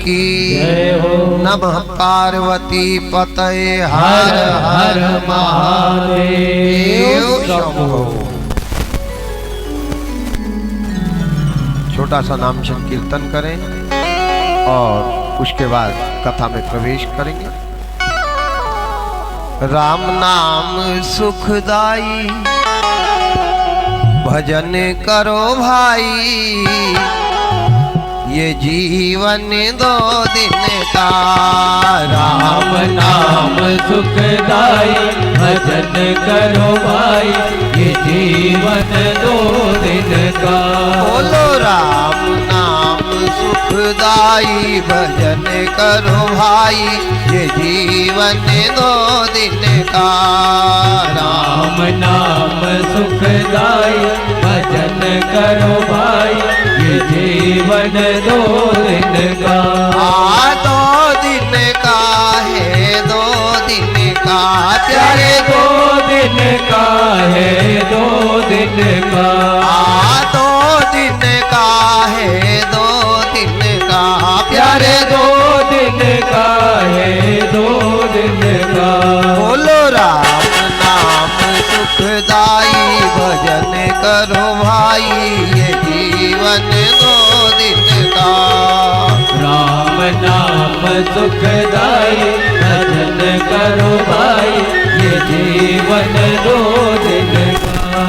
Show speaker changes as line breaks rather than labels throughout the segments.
की
जय हो।
नमः पार्वती पतये हर
हर महादेव शंभो।
छोटा सा नाम संकीर्तन करें और उसके बाद कथा में प्रवेश करेंगे। राम नाम सुखदाई भजन करो भाई, ये जीवन 2 दिन का।
राम नाम सुखदाई भजन करो भाई, ये जीवन 2 दिन का।
बोलो राम नाम सुखदाई भजन करो भाई, ये जीवन 2 दिन का।
राम नाम सुखदाई भजन करो भाई, ये जीवन 2 दिन का।
2 दिन का है, 2 दिन का प्यारे,
2 दिन का है, 2 दिन का।
2 दिन का है, 2 दिन का
प्यारे,
प्यारे।
2 दिन का है, 2 दिन का।
बोलो राम नाम सुखदाई भजन करो भाई, ये जीवन 2 दिन का।
राम नाम सुखदाई भजन करो भाई, ये जीवन 2 दिन का।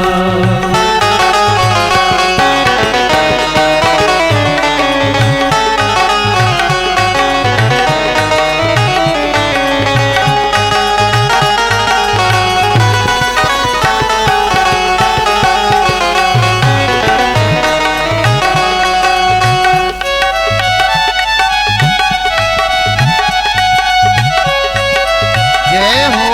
जय हो।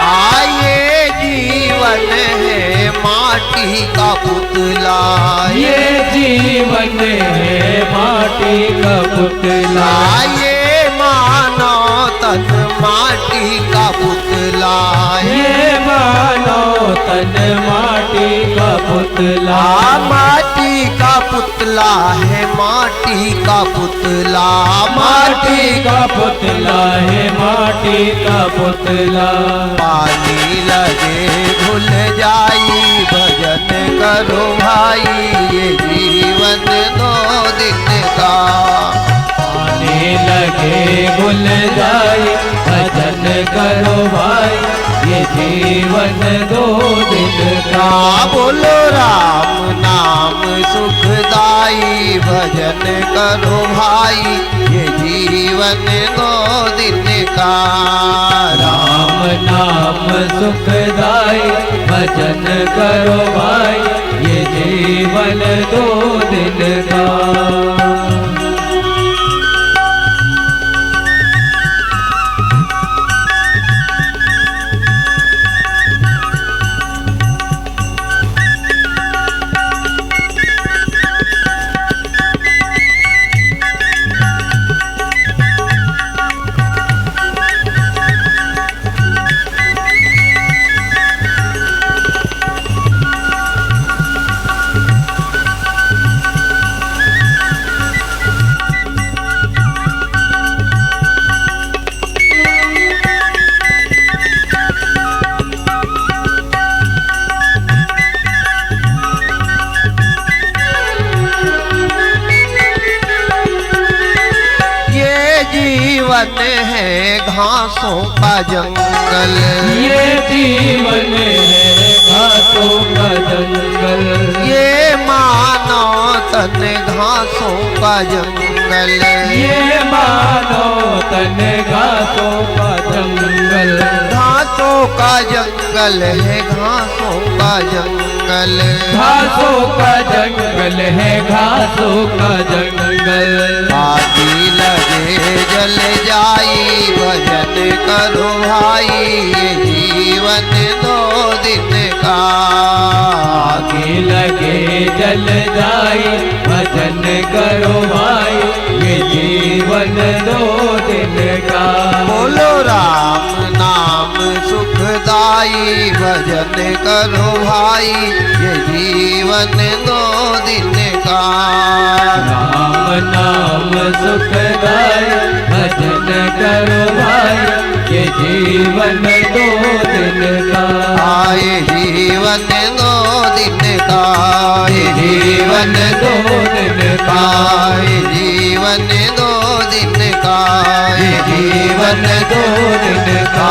आये जीवन है माटी का पुतला,
ये जीवन है माटी का पुतला।
ये मानो तन माटी का पुतला,
ये मानो तन माटी का पुतला।
माटी का पुतला है, माटी का पुतला,
माटी का पुतला है, माटी का पुतला।
पानी लगे भूल जाई भजन करो भाई, ये जीवन 2 दिन का।
आने लगे भूल जाए भजन करो भाई, ये जीवन 2 दिन का।
बोलो राम नाम सुखदाई भजन करो भाई, ये जीवन 2 दिन का।
राम नाम सुखदाई भजन करो भाई, ये जीवन 2 दिन का।
जीवन है घासों का जंगल,
ये जीवन है घासों का जंगल।
ये मानो तन घासों का जंगल,
ये मानो तन घासों का जंगल।
घासों का जंगल है, घासों का जंगल,
घासों का जंगल है, घासों का जंगल।
आदि लगे जल जाई भजन करो भाई, ये जीवन 2 दिन का।
आगे लगे जल जाए भजन करो भाई, ये जीवन जीवन दो दिन का।
बोलो राम नाम सुखदाई, भजन करो भाई ये जीवन दो दिन का।
राम नाम सुखदाई, भजन करो भाई ये जीवन दो दिन का।
आए जीवन दो दिन का, ये जीवन दो दिन का, ये जीवन दो दिन का, ये जीवन दो दिन का,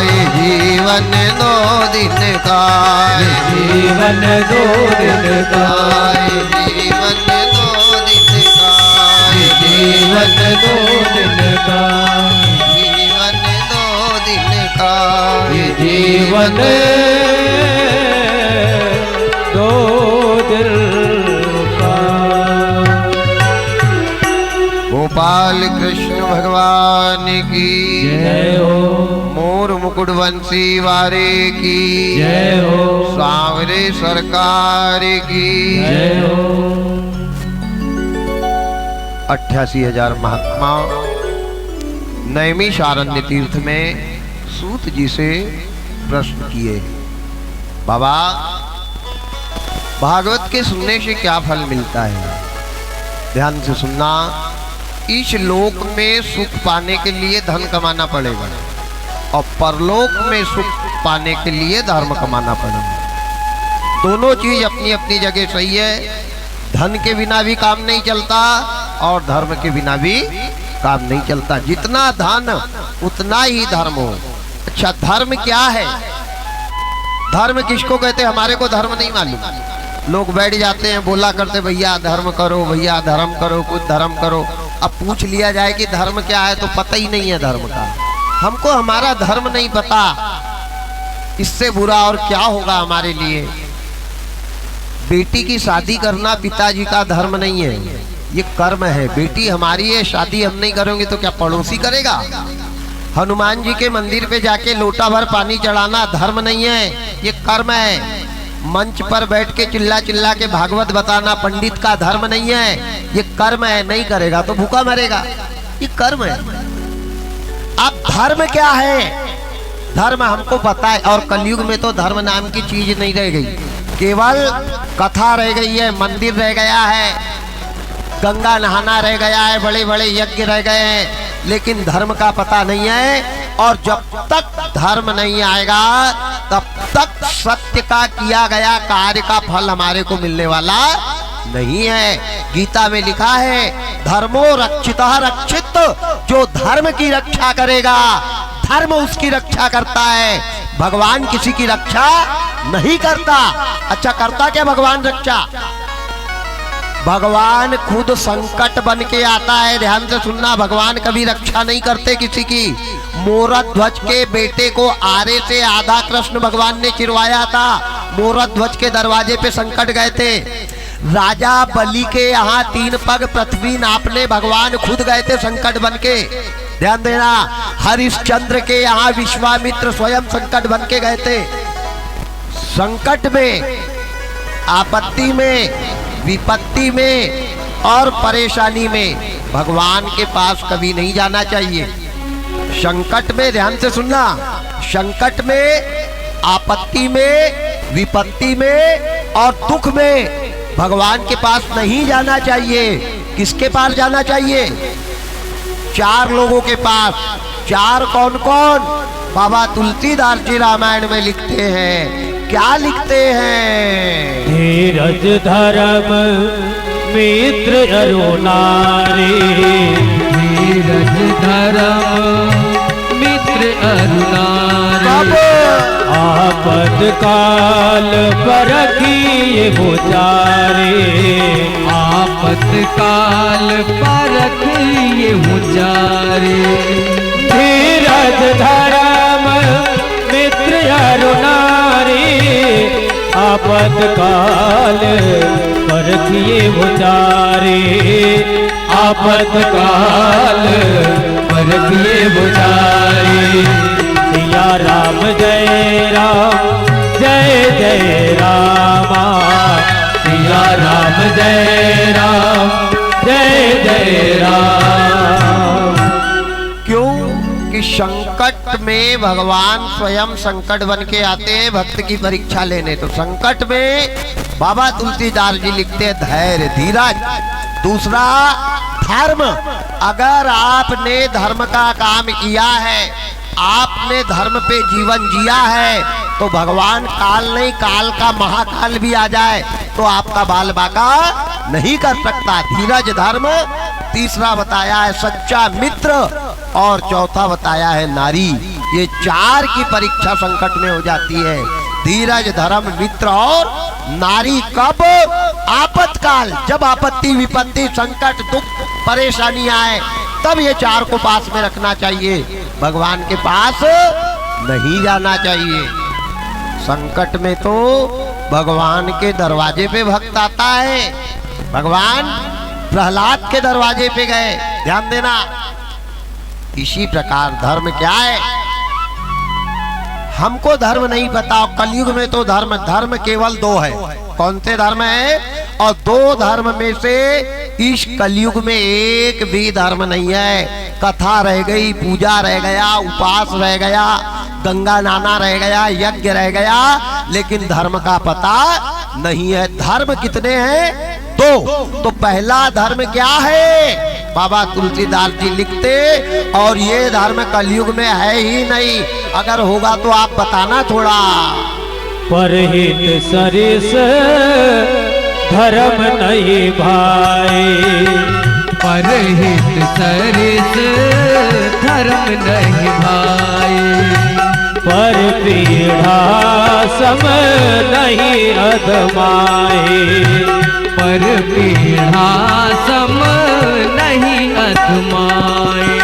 ये जीवन दो दिन का, ये
जीवन दो दिन का।
ये जीवन दो दिन का, ये
जीवन दो दिन का।
जीवन दो दिन का,
ये जीवन दो दिन का।
गोपाल कृष्ण भगवान की
जय हो,
मोर मुकुट बंसी वारे की
जय हो,
सांवरे सरकार की
जय हो।
88,000 महात्मा नैमिषारण्य तीर्थ में सूत जी से प्रश्न किए, बाबा भागवत के सुनने से क्या फल मिलता है? ध्यान से सुनना। इस लोक में सुख पाने के लिए धन कमाना पड़ेगा और परलोक में सुख पाने के लिए धर्म कमाना पड़ेगा। दोनों चीज अपनी अपनी जगह सही है। धन के बिना भी काम नहीं चलता और धर्म के बिना भी काम नहीं चलता। जितना धन उतना ही धर्म हो। अच्छा, धर्म क्या है? धर्म किसको कहते हैं? हमारे को धर्म नहीं मालूम। लोग बैठ जाते हैं, बोला करते भैया धर्म करो, भैया धर्म करो, कुछ धर्म करो। अब पूछ लिया जाए कि धर्म क्या है तो पता ही नहीं है धर्म का। हमको हमारा धर्म नहीं पता, इससे बुरा और क्या होगा हमारे लिए। बेटी की शादी करना पिताजी का धर्म नहीं है, ये कर्म है। बेटी हमारी है, शादी हम नहीं करेंगे तो क्या पड़ोसी करेगा? हनुमान जी के मंदिर पे जाके लोटा भर पानी चढ़ाना धर्म नहीं है, ये कर्म है। मंच पर बैठ के चिल्ला चिल्ला के भागवत बताना पंडित का धर्म नहीं है, ये कर्म है। नहीं करेगा तो भूखा मरेगा, ये कर्म है। अब धर्म क्या है? धर्म हमको पता है और कलयुग में तो धर्म नाम की चीज नहीं रह गई, केवल कथा रह गई है, मंदिर रह गया है, गंगा नहाना रह गया है, बड़े बड़े यज्ञ रह गए हैं, लेकिन धर्म का पता नहीं है। और जब तक धर्म नहीं आएगा तब तक सत्य का किया गया कार्य का फल हमारे को मिलने वाला नहीं है। गीता में लिखा है धर्मो रक्षितः रक्षित, जो धर्म की रक्षा करेगा धर्म उसकी रक्षा करता है। भगवान किसी की रक्षा नहीं करता। अच्छा, करता क्या भगवान रक्षा? भगवान खुद संकट बन के आता है। ध्यान से सुनना, भगवान कभी रक्षा नहीं करते किसी की। मोरध्वज के बेटे को आरे से आधा कृष्ण भगवान ने चिरवाया था। मोरध्वज के दरवाजे पे संकट गए थे। राजा बलि के यहाँ 3 पग पृथ्वी नापने भगवान खुद गए थे संकट बन के। ध्यान देना, हरिश्चंद्र के यहाँ विश्वामित्र स्वयं संकट बन के गए थे। संकट में, आपत्ति में, विपत्ति में और परेशानी में भगवान के पास कभी नहीं जाना चाहिए। संकट में, ध्यान से सुनना, संकट में, आपत्ति में, विपत्ति में और दुख में भगवान के पास नहीं जाना चाहिए। किसके पास जाना चाहिए? 4 लोगों के पास। 4 कौन कौन? बाबा तुलसीदास जी रामायण में लिखते हैं, क्या लिखते हैं?
धीरज धर्म मित्र अरु नारी, धीरज धर्म मित्र अरु नारी। आपद काल परखिए उचारे, आपद काल परखिए उचारे। धीरज धर्म मित्र अरु नारी, आपद काल परखिए उचारे, आपद काल परखिए उचारे। सिया राम जय राम, जय जय रामा। सिया राम जय राम, जय जय राम।
संकट में भगवान स्वयं संकट बन के आते हैं भक्त की परीक्षा लेने। तो संकट में बाबा तुलसीदास जी लिखते हैं धैर्य धीरज। दूसरा धर्म। अगर आपने धर्म का काम किया है, आपने धर्म पे जीवन जिया है, तो भगवान काल नहीं, काल का महाकाल भी आ जाए तो आपका बाल बाका नहीं कर सकता। धीरज धर्म। तीसरा बताया है सच्चा मित्र, और चौथा बताया है नारी। ये चार की परीक्षा संकट में हो जाती है। धीरज धर्म मित्र और नारी। कब? आपातकाल, जब आपत्ति विपत्ति संकट दुख परेशानी आए, तब ये चार को पास में रखना चाहिए, भगवान के पास नहीं जाना चाहिए। संकट में तो भगवान के दरवाजे पे भक्त आता है। भगवान प्रहलाद के दरवाजे पे गए, ध्यान देना। इसी प्रकार धर्म क्या है, हमको धर्म नहीं पता। कलयुग में तो धर्म केवल दो है। कौन से धर्म है? और दो धर्म में से इस कलयुग में एक भी धर्म नहीं है। कथा रह गई, पूजा रह गया, उपास रह गया, गंगा नाना रह गया, यज्ञ रह गया, लेकिन धर्म का पता नहीं है। धर्म कितने हैं? दो। तो पहला धर्म क्या है? बाबा तुलसीदास जी लिखते, और ये धर्म कलयुग में है ही नहीं। अगर होगा तो आप बताना थोड़ा।
परहित सरिस धर्म नहीं भाई।
परहित सरिस धर्म नहीं भाई।
पर पीढ़ा सम नहीं अधमाए।
पर पीढ़ा सम नहीं अधमाए।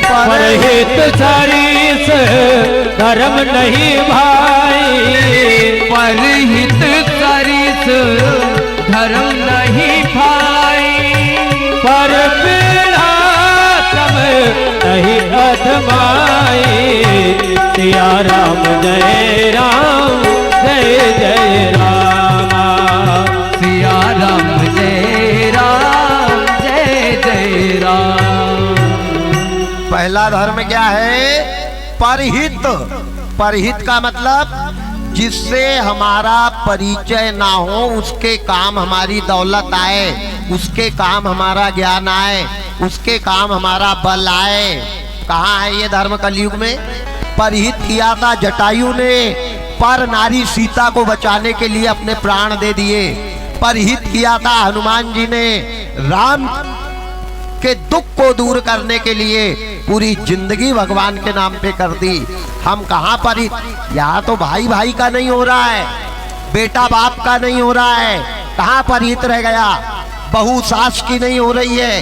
परहित सरिस धर्म नहीं भाई।
परहित सरिस धर्म नहीं भाई।
पर पीढ़ा सम नहीं अधमाए। सिया राम जय राम जय जय राम।
सिया राम जय राम जय जय राम।
पहला धर्म क्या है? परहित। परहित का मतलब जिससे हमारा परिचय ना हो, उसके काम हमारी दौलत आए, उसके काम हमारा ज्ञान आए, उसके काम हमारा बल आए। कहाँ है ये धर्म कलयुग में? परहित किया था जटायु ने, पर नारी सीता को बचाने के लिए अपने प्राण दे दिए। परहित किया था हनुमान जी ने, राम के दुख को दूर करने के लिए पूरी जिंदगी भगवान के नाम पे कर दी। हम कहाँ पर? यहाँ तो भाई भाई का नहीं हो रहा है, बेटा बाप का नहीं हो रहा है। कहाँ पर हित रह गया? बहू सास की नहीं हो रही है।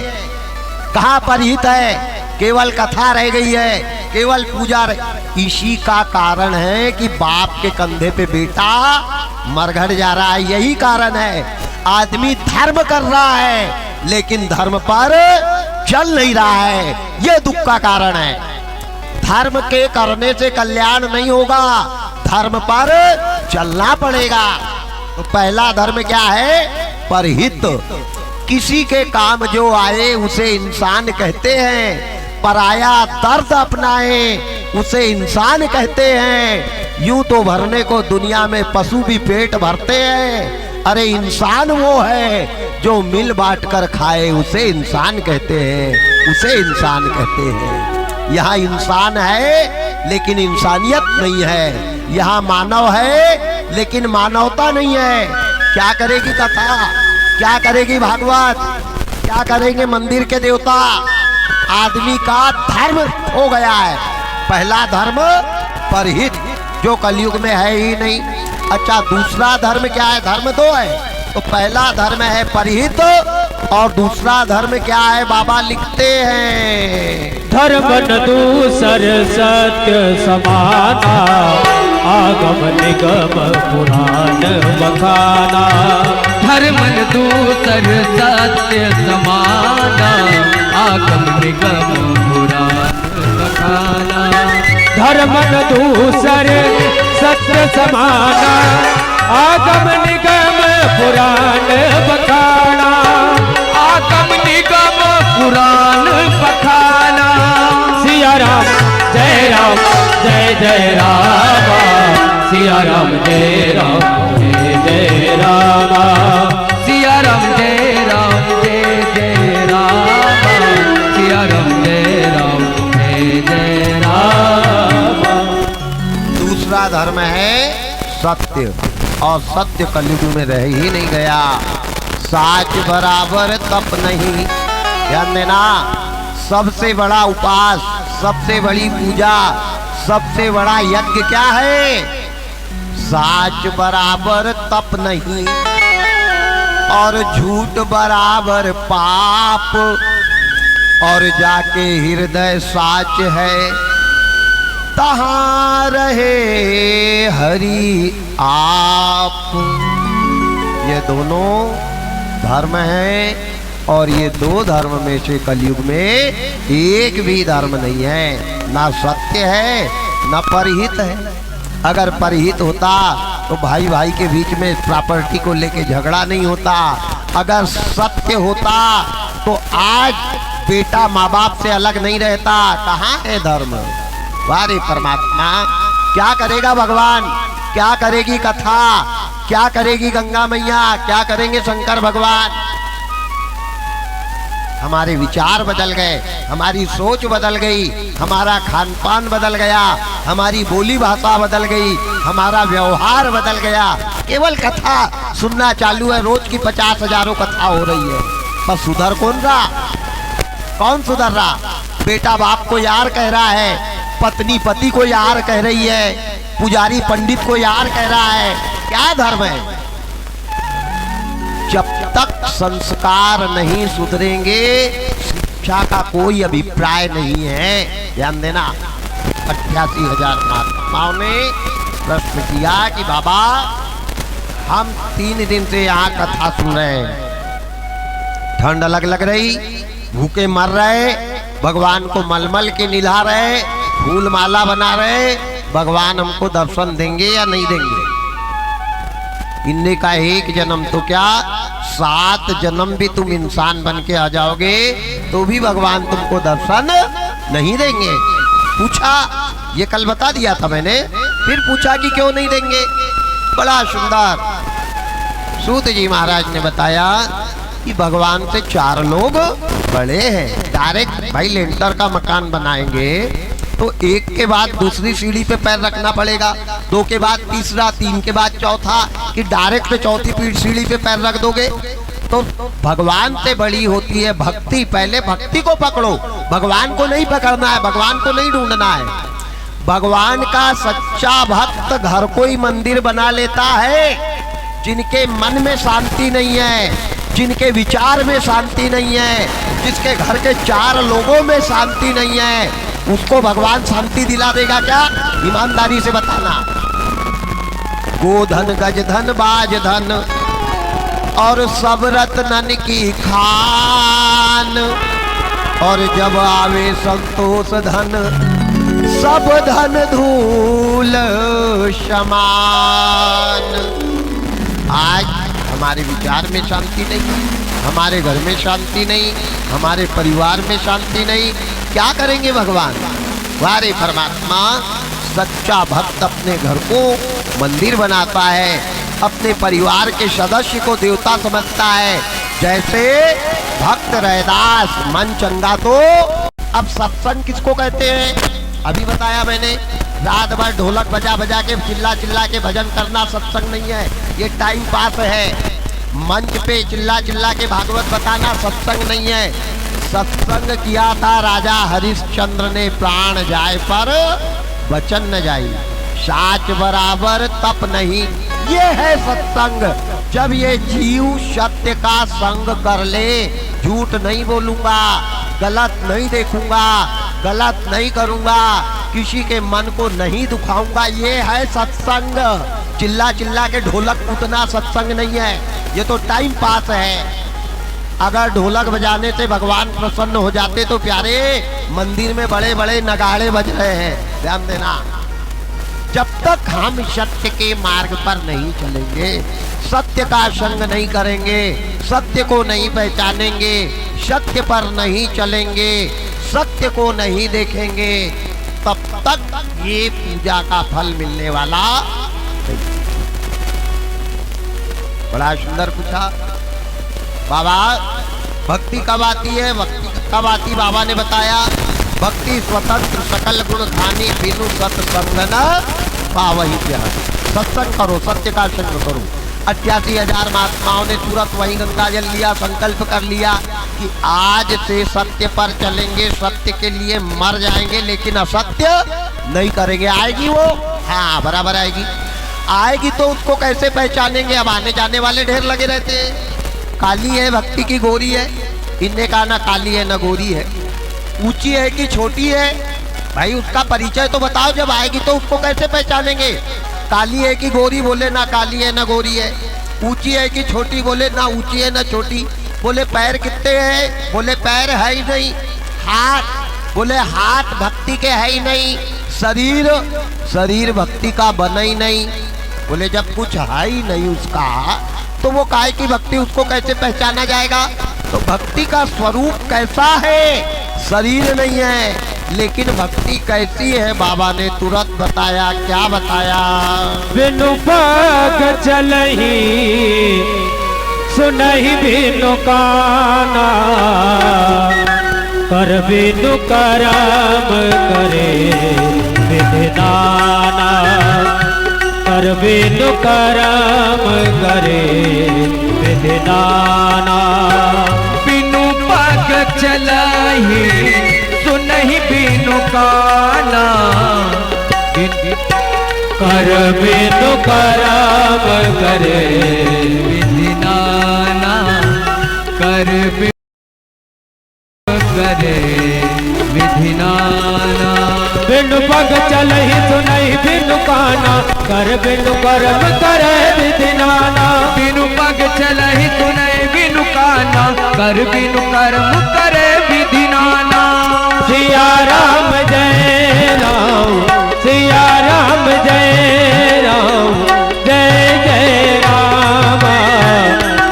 कहाँ पर हित है? केवल कथा रह गई है, केवल पूजा रह। इसी का कारण है कि बाप के कंधे पे बेटा मरघट जा रहा है। यही कारण है। आदमी धर्म कर रहा है लेकिन धर्म पर चल नहीं रहा है, ये दुख का कारण है। धर्म के करने से कल्याण नहीं होगा, धर्म पर चलना पड़ेगा। तो पहला धर्म क्या है? परहित। किसी के काम जो आए उसे इंसान कहते हैं, पराया दर्द अपनाए उसे इंसान कहते हैं। यूं तो भरने को दुनिया में पशु भी पेट भरते हैं, अरे इंसान वो है जो मिल बांट कर खाए, उसे इंसान कहते हैं, उसे इंसान कहते हैं। यहाँ इंसान है लेकिन इंसानियत नहीं है, यहाँ मानव है लेकिन मानवता नहीं है। क्या करेगी कथा, क्या करेगी भागवत, क्या करेंगे मंदिर के देवता? आदमी का धर्म हो गया है। पहला धर्म परहित, जो कलयुग में है ही नहीं। अच्छा, दूसरा धर्म क्या है? धर्म दो है, तो पहला धर्म है परहित और दूसरा धर्म क्या है? बाबा लिखते हैं,
धर्म न दूसर सत्य समाना, आगम निगम पुराण बखाना।
धर्म न दूसर सत्य समाना, आगम निगम पुराण बखाना।
धर्म न दूसर सत्य समाना, आगम निगम पुराण बखाना।
आगम निगम पुराण बखाना।
सिया राम जय जय रामा सिया राम जय राम जय जय रामा
सिया राम जय राम जय जय राम सिया राम जय राम जय जय राम।
दूसरा धर्म है सत्य, और सत्य कलयुग में रह ही नहीं गया। साच बराबर तप नहीं, ध्यान देना। सबसे बड़ा उपास, सबसे बड़ी पूजा, सबसे बड़ा यज्ञ क्या है? साच बराबर तप नहीं, और झूठ बराबर पाप, और जाके हृदय साच है तहाँ रहे हरि आप। ये दोनों धर्म हैं, और ये दो धर्म में से कलयुग में एक भी धर्म नहीं है। ना सत्य है ना परहित है। अगर परहित होता तो भाई भाई के बीच में प्रॉपर्टी को लेके झगड़ा नहीं होता। अगर सत्य होता तो आज बेटा माँ बाप से अलग नहीं रहता। कहाँ है धर्म? वारे परमात्मा, क्या करेगा भगवान, क्या करेगी कथा, क्या करेगी गंगा मैया, क्या करेंगे शंकर भगवान? हमारे विचार बदल गए, हमारी सोच बदल गई, हमारा खान पान बदल गया, हमारी बोली भाषा बदल गई, हमारा व्यवहार बदल गया। केवल कथा सुनना चालू है, रोज की 50,000 कथा हो रही है, पर सुधर कौन रहा? कौन सुधर रहा? बेटा बाप को यार कह रहा है, पत्नी पति को यार कह रही है, पुजारी पंडित को यार कह रहा है। क्या धर्म है? जब तक संस्कार नहीं सुधरेंगे शिक्षा का कोई अभिप्राय नहीं है। ध्यान देना। 88,000 महात्माओं ने प्रश्न किया कि बाबा हम 3 दिन से यहाँ कथा सुन रहे हैं, ठंड अलग लग रही, भूखे मर रहे, भगवान को मलमल के निला रहे, फूल माला बना रहे, भगवान हमको दर्शन देंगे या नहीं देंगे? इनने का एक जन्म तो क्या 7 जन्म भी तुम इंसान बन के आ जाओगे तो भी भगवान तुमको दर्शन नहीं देंगे। पूछा, ये कल बता दिया था मैंने, फिर पूछा कि क्यों नहीं देंगे? बड़ा सुंदर सूत जी महाराज ने बताया कि भगवान से 4 लोग बड़े हैं। डायरेक्ट भाई लेंटर का मकान बनाएंगे तो एक के बाद दूसरी सीढ़ी पे पैर रखना पड़ेगा, 2 के बाद तीसरा, 3 के बाद चौथा, कि डायरेक्ट चौथी सीढ़ी पे पैर रख दोगे? तो भगवान से बड़ी होती है भक्ति। पहले भक्ति को पकड़ो, भगवान को नहीं पकड़ना है, भगवान को नहीं ढूंढना है। भगवान का सच्चा भक्त घर को ही मंदिर बना लेता है। जिनके मन में शांति नहीं है, जिनके विचार में शांति नहीं है, जिसके घर के 4 लोगों में शांति नहीं है, उसको भगवान शांति दिला देगा क्या? ईमानदारी से बताना। गोधन गज धन बाज धन और सब रत्नन की खान, और जब आवे संतोष धन सब धन धूल समान। आज हमारे विचार में शांति नहीं, हमारे घर में शांति नहीं, हमारे परिवार में शांति नहीं, क्या करेंगे भगवान? वारे परमात्मा, सच्चा भक्त अपने घर को मंदिर बनाता है, अपने परिवार के सदस्य को देवता समझता है। जैसे भक्त रैदास मन चंगा। तो अब सत्संग किसको कहते हैं? अभी बताया मैंने, रात भर ढोलक बजा बजा के चिल्ला चिल्ला के भजन करना सत्संग नहीं है, ये टाइम पास है। मंच पे चिल्ला चिल्ला के भागवत बताना सत्संग नहीं है। सत्संग किया था राजा हरिश्चंद्र ने, प्राण जाए पर वचन न जाई, साच बराबर तप नहीं, ये है सत्संग। जब ये जीव सत्य का संग कर ले, झूठ नहीं बोलूंगा, गलत नहीं देखूंगा, गलत नहीं करूंगा, किसी के मन को नहीं दुखाऊंगा, ये है सत्संग। चिल्ला चिल्ला के ढोलक कूदना सत्संग नहीं है, ये तो टाइम पास है। अगर ढोलक बजाने से भगवान प्रसन्न हो जाते तो प्यारे मंदिर में बड़े बड़े नगाड़े बज रहे हैं। ध्यान देना, जब तक हम सत्य के मार्ग पर नहीं चलेंगे, सत्य का संग नहीं करेंगे, सत्य को नहीं पहचानेंगे, सत्य पर नहीं चलेंगे, सत्य को नहीं देखेंगे, तब तक ये पूजा का फल मिलने वाला नहीं। बड़ा सुंदर पूछा बाबा, भक्ति कब आती है? भक्ति कब आती? बाबा ने बताया, भक्ति स्वतंत्र सकल गुण खानी बिनु सत संगन पावही प्यार। सत्संग करो, सत्य का संग करो। 88,000 महात्माओं ने तुरंत वही गंगा जल लिया, संकल्प कर लिया कि आज से सत्य पर चलेंगे, सत्य के लिए मर जाएंगे, लेकिन असत्य नहीं करेंगे। आएगी वो? हाँ, बराबर आएगी। आएगी तो उसको कैसे पहचानेंगे? अब आने जाने वाले ढेर लगे रहते हैं। काली है भक्ति की गोरी है, इनने कहा ना काली है ना गोरी है, ऊंची है कि छोटी है, भाई उसका परिचय तो बताओ। जब आएगी तो उसको कैसे पहचानेंगे? काली है कि गोरी? बोले ना काली है ना गोरी है। ऊंची है कि छोटी? बोले ना ऊंची है ना छोटी। बोले पैर कितने हैं? बोले पैर है ही नहीं। हाथ? बोले हाथ भक्ति के है ही नहीं। शरीर? शरीर भक्ति का बना ही नहीं। बोले जब कुछ है ही नहीं उसका तो वो काहे की भक्ति, उसको कैसे पहचाना जाएगा? तो भक्ति का स्वरूप कैसा है? शरीर नहीं है, लेकिन भक्ति कैसी है? बाबा ने तुरंत बताया। क्या बताया?
बिनु पाग चलही सुनहि बिनु काना, कर बिनु करम करे विधिदाना, कर बिनु करम करे विधिदाना।
बिनु पाग चलहि सुनहि बिनु काना,
कर बिनु करम करे
विधि नाना, कर बिनु करे विधि नाना।
बिनु पग चलहि सुनहि बिनु काना, कर बिनु करम करे विधि नाना।
बिनु पग चलहि सुनहि बिनु काना, कर बिनु कर्म करे विधि नाना।
सिया राम जय राम, सिया राम जय राम, जय जय राम।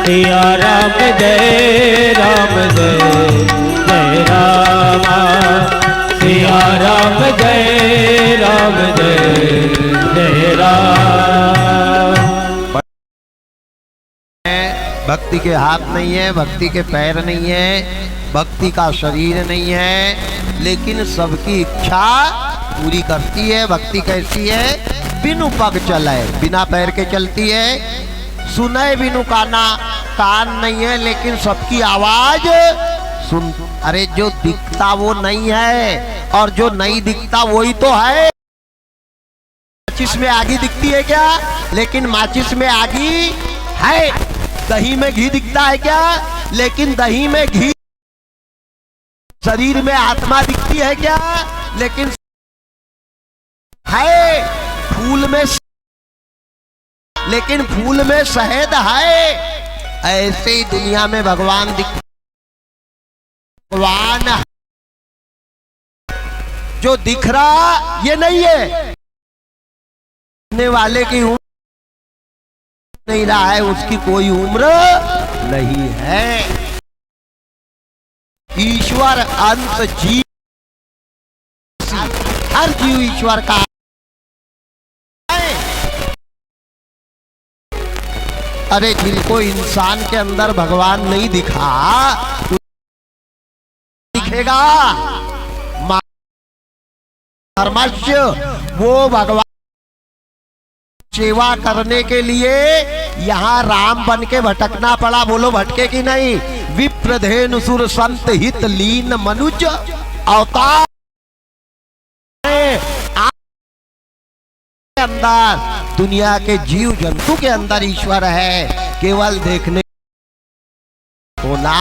सिया राम जय राम, जय जय राम। सिया राम जय राम, जय जय राम।
भक्ति के हाथ नहीं है, भक्ति के पैर नहीं है, भक्ति का शरीर नहीं है, लेकिन सबकी इच्छा पूरी करती है। भक्ति कैसी है? बिनु पग चले, बिना पैर के चलती है। सुने बिनु काना, कान नहीं है लेकिन सबकी आवाज सुन। अरे जो दिखता वो नहीं है, और जो नहीं दिखता वही तो है। माचिस में आगी दिखती है क्या? लेकिन माचिस में आगी है। दही में घी दिखता है क्या? लेकिन दही में घी। शरीर में आत्मा दिखती है क्या? लेकिन है। फूल में, लेकिन फूल में शहद है। ऐसे ही दुनिया में भगवान भगवान जो दिख रहा ये नहीं है। दिखने वाले की उम्र नहीं रहा है, उसकी कोई उम्र नहीं है। ईश्वर अंत जीव, हर जीव ईश्वर का है। अरे जिनको इंसान के अंदर भगवान नहीं दिखा, दिखेगा धर्मस्य। वो भगवान सेवा करने के लिए यहाँ राम बन के भटकना पड़ा। बोलो भटके कि नहीं? विप्रधेनु सुर संत हित लीन मनुज अवतार अंदर, दुनिया के जीव जंतु के अंदर ईश्वर है, केवल देखने को ना।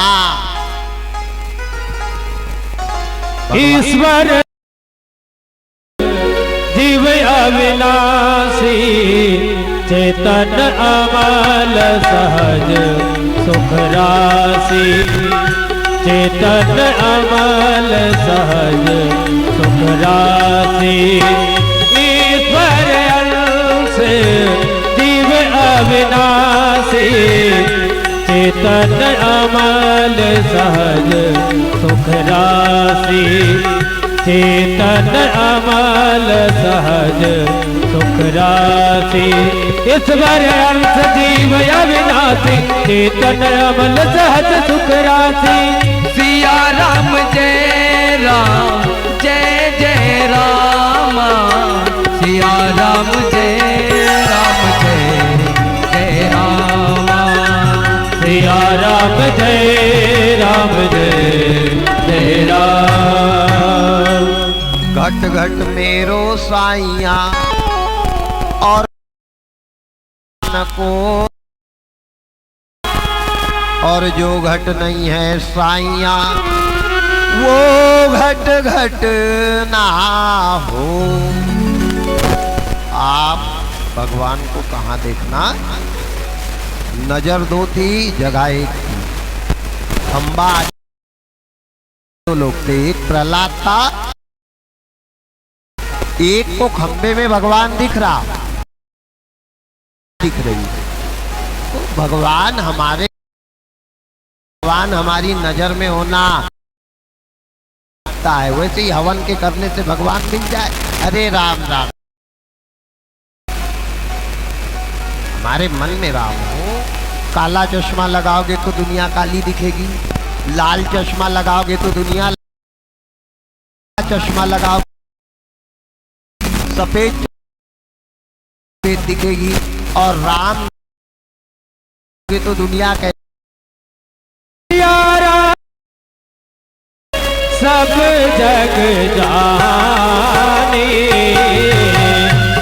ईश्वर जीव अविनाशी, चेतन अमल सहज सुख राशि, चेतन अमल सहज सुख राशि। ईश्वर अंश जीव अविनाशी, चेतन अमल सहज सुख राशि, चेतन अमल सहज सुख राशि, ईश्वर अंश जीव अविनाशी, चेतन अमल सहज सुख राशि।
सिया राम जय राम जय जय राम, सिया राम जय राम जय जय राम,
सिया राम जय राम जय जय राम।
घट घट मेरो साइया और को, और जो घट नहीं है साइया वो घट घट ना हो। आप भगवान को कहाँ देखना, नजर दो थी जगह एक थी। खंबा दो लोग थे, एक प्रहलाद था, एक को खंबे में भगवान दिख रही। तो भगवान हमारी नजर में होना है, वैसे ही हवन के करने से भगवान मिल जाए। अरे राम राम, हमारे मन में राम हो। काला चश्मा लगाओगे तो दुनिया काली दिखेगी, लाल चश्मा लगाओगे तो दुनिया चश्मा लगाओगे सफेद दिखेगी, और राम तो दुनिया के
सब जग जानी,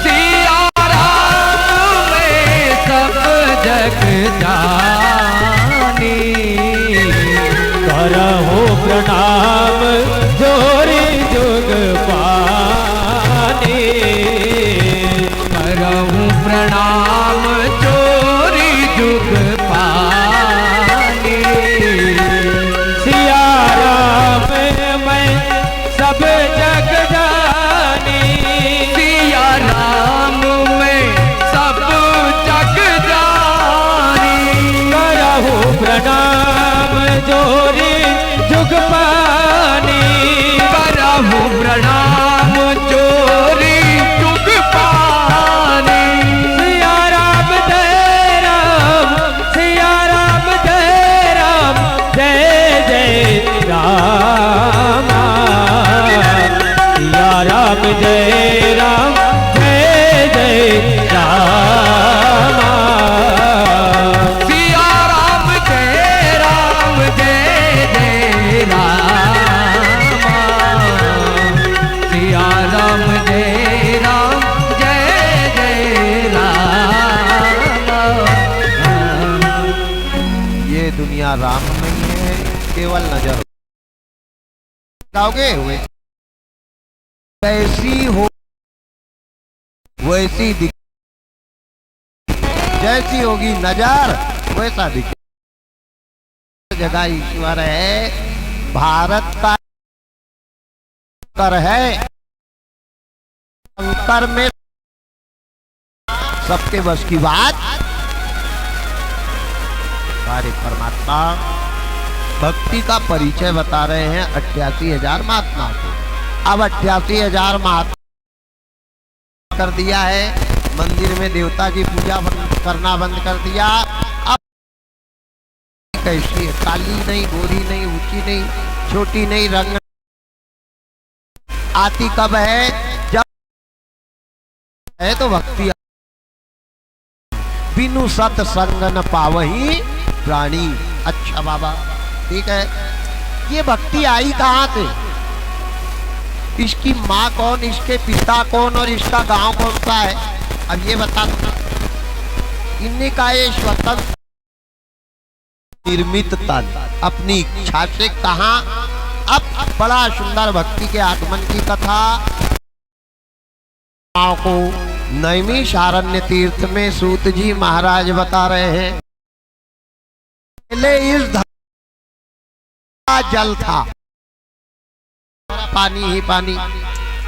सिया राम में सब जग जानी।
करहु प्रणाम जोरी जुग पानी,
करहु प्रणाम चोरी जुग पानी।
सिया राम मैं सब जग जानी,
सिया राम में सब जग जानी।
करहु प्रणाम जोरी जुग पानी,
करहु प्रणाम चोरी जुग पानी।
सिया राम जय राम, सिया राम जय राम जय जय राम, सिया राम जय राम जय जय राम।
सिया राम जय राम जय जय राम, सिया राम जय राम जय जय राम।
ये दुनिया राम नहीं है, केवल नजर लगाओगे वैसी हो, वैसी दिख, जैसी होगी नजर वैसा दिखे। जगह ईश्वर है, भारत का कर है, अंतर में सबके बस की बात। हमारे परमात्मा भक्ति का परिचय बता रहे हैं 88,000 महात्मा को। अब 88,000 महात्मा कर दिया है, मंदिर में देवता की पूजा करना बंद कर दिया। अब कैसी है, काली नहीं, गोरी नहीं, ऊंची नहीं, छोटी नहीं, रंग आती कब है, जब है तो भक्ति। बिनु सत्संग न पावही प्राणी। अच्छा बाबा ठीक है, ये भक्ति आई कहाँ से, इसकी माँ कौन, इसके पिता कौन, और इसका गांव कौन सा है, अब ये बता दो। इन्हीं का ये स्वतंत्र निर्मित तन अपनी इच्छा से कहा। अब बड़ा सुंदर भक्ति के आगमन की कथा को नैमिषारण्य तीर्थ में सूत जी महाराज बता रहे हैं। पहले इस धरती का जल था, पानी ही पानी,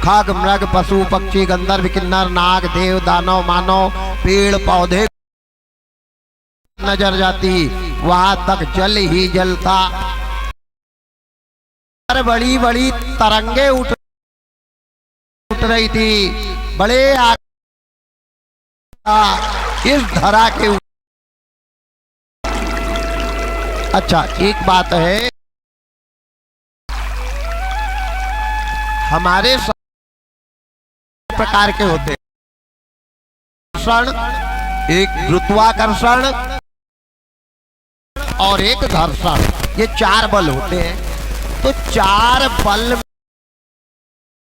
खग मृग पशु पक्षी गंधर्व किन्नर नाग देव दानव मानव पेड़ पौधे नजर जाती, वहां तक जल ही जल था। बड़ी बड़ी तरंगे उठ उठ रही थी, बड़े इस धरा के ऊपर। अच्छा, एक बात है, हमारे प्रकार के होते हैं, एक गुरुत्वाकर्षण और एक घर्षण, ये 4 बल होते हैं। तो 4 बल में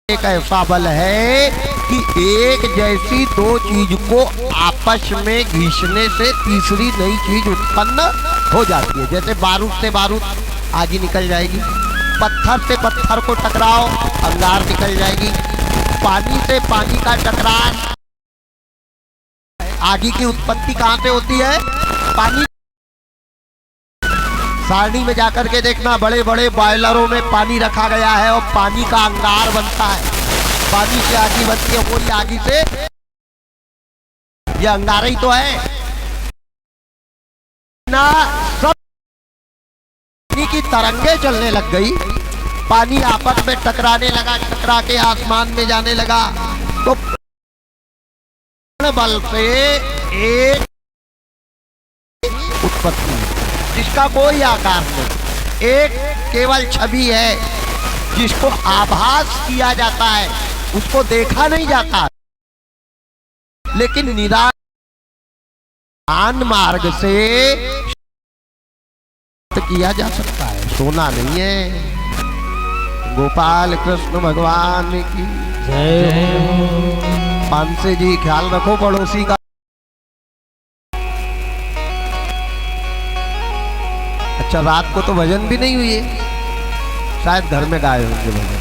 एक ऐसा बल है कि एक जैसी दो चीज को आपस में घिसने से तीसरी नई चीज उत्पन्न हो जाती है। जैसे बारूद से बारूद आगे निकल जाएगी, पत्थर से पत्थर को टकराओ अंगार निकल जाएगी, पानी से पानी का टकराव, आगे की उत्पत्ति कहां से होती है? पानी। सारणी में जाकर के देखना, बड़े बड़े बॉयलरों में पानी रखा गया है और पानी का अंगार बनता है, पानी से आगी बनती है, वही आगी से ये अंगार ही तो है ना। सब पानी की तरंगे चलने लग गई, पानी आपस में टकराने लगा, टकरा के आसमान में जाने लगा। तो बल से एक उत्पत्ति जिसका कोई आकार नहीं, एक केवल छवि है जिसको आभास किया जाता है, उसको देखा नहीं जाता, लेकिन निरान मार्ग से किया जा सकता है, सोना नहीं है। गोपाल कृष्ण भगवान की
जय हो।
पांसे जी, ख्याल रखो पड़ोसी का। अच्छा, रात को तो भजन भी नहीं हुई है, शायद घर में गाए होंगे भजन।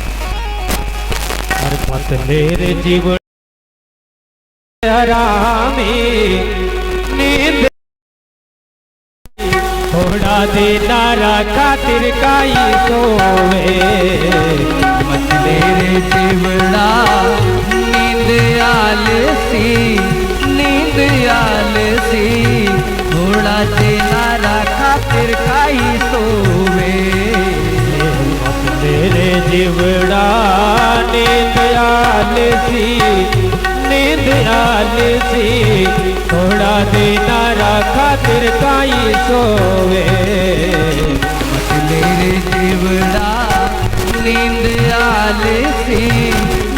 हर पत मेरे जीवन हरामी, नींद थोड़ा देना खातिर काई सोवे,
मत मेरे जीवड़ा नींद आलसी, नींद आलसी, थोड़ा देना खातिर खाई सोवे।
मत मेरे जीवड़ा नींद आलसी, नींद आलसी, थोड़ा देना खातिर काई सोवे।
मत मेरे जीवड़ा नींद आलसी,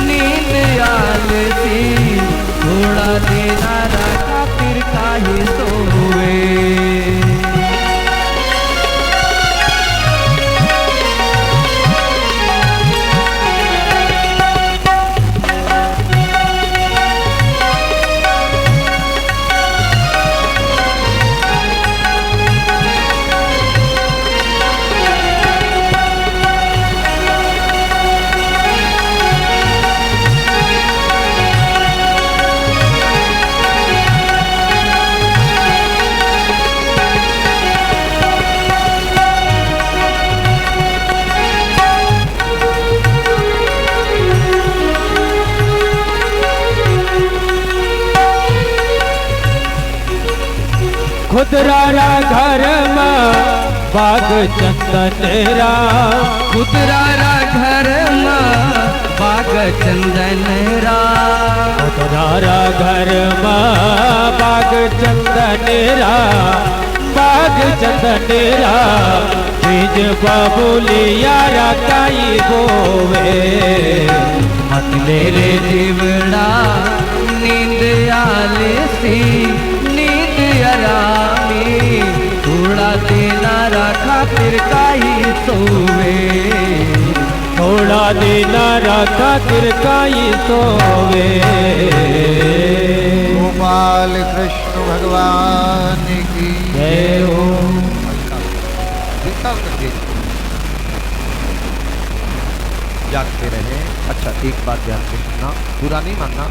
नींद आलसी, थोड़ा देना खातिर काहे सोवे।
खुदरारा घर में बाग चंदन राम,
खुदरारा घर में बाग चंदन राम,
खुदरारा घर में बाग चंदन राम, बाग चंदन राम, बीज बबुलिया काई गोवे।
मत मेरे जीवड़ा नींद आलसी, नींद आरामी, थोड़ा देना खातिर काई सोवे।
थोड़ा देना खातिर काई सोवे।
गोपाल कृष्ण भगवान की
जय हो।
जागते रहे। अच्छा, एक बात ध्यान से सुनना, बुरा नहीं मानना,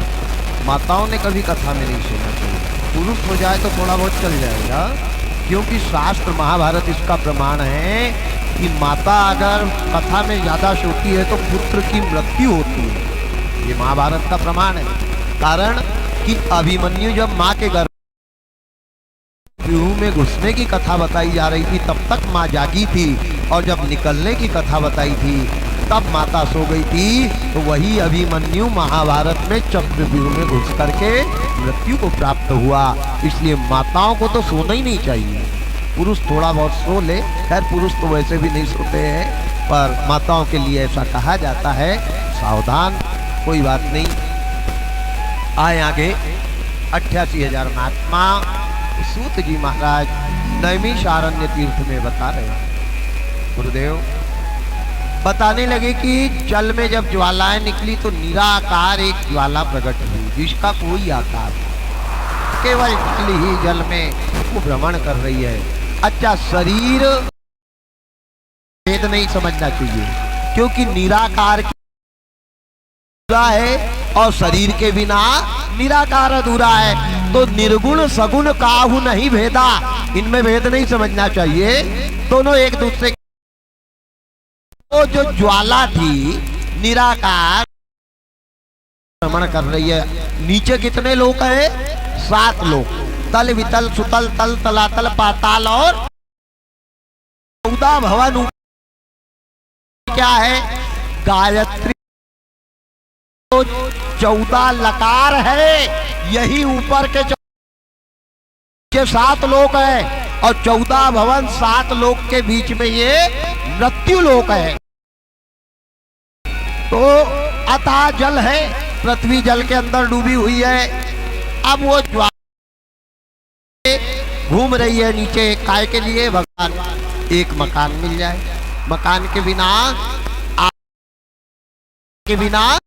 माताओं ने कभी कथा में नहीं सुनना चाहिए। पुरुष हो जाए तो थोड़ा बहुत चल जाएगा, क्योंकि शास्त्र महाभारत इसका प्रमाण है कि माता अगर कथा में ज्यादा सोती है तो पुत्र की मृत्यु होती है। ये महाभारत का प्रमाण है। कारण कि अभिमन्यु जब माँ के गर्भ में घुसने की कथा बताई जा रही थी, तब तक माँ जागी थी, और जब निकलने की कथा बताई थी तब माता सो गई थी, तो वही अभिमन्यु महाभारत में चक्रव्यूह में घुस करके मृत्यु को प्राप्त हुआ। इसलिए माताओं को तो सोना ही नहीं चाहिए। पुरुष थोड़ा बहुत सो ले, खैर पुरुष तो वैसे भी नहीं सोते हैं, पर माताओं के लिए ऐसा कहा जाता है। सावधान, कोई बात नहीं। आए आगे 88,000 महात्मा सूत जी महाराज नैमिषारण्य तीर्थ में बता रहे हैं। गुरुदेव बताने लगे कि जल में जब ज्वालाएं निकली तो निराकार एक ज्वाला प्रकट हुई, जिसका कोई आकार नहीं, केवल निकली ही जल में वो भ्रमण कर रही है। अच्छा, शरीर भेद नहीं समझना चाहिए, क्योंकि निराकार अधूरा है और शरीर के बिना निराकार अधूरा है। तो निर्गुण सगुण काहू नहीं भेदा, इनमें भेद नहीं समझना चाहिए। दोनों एक दूसरे, तो जो ज्वाला थी निराकार भ्रमण कर रही है। नीचे कितने लोक है? 7 लोक, तल वितल सुतल तल तलातल पाताल और 14 भवन। क्या है? गायत्री। तो 14 लकार है, यही ऊपर के 7 लोक है, और 14 भवन 7 लोक के बीच में ये मृत्यु लोक है। तो अतः जल है, पृथ्वी जल के अंदर डूबी हुई है। अब वो ज्वाला घूम रही है नीचे, काय के लिए? भगवान एक मकान मिल जाए। मकान के बिना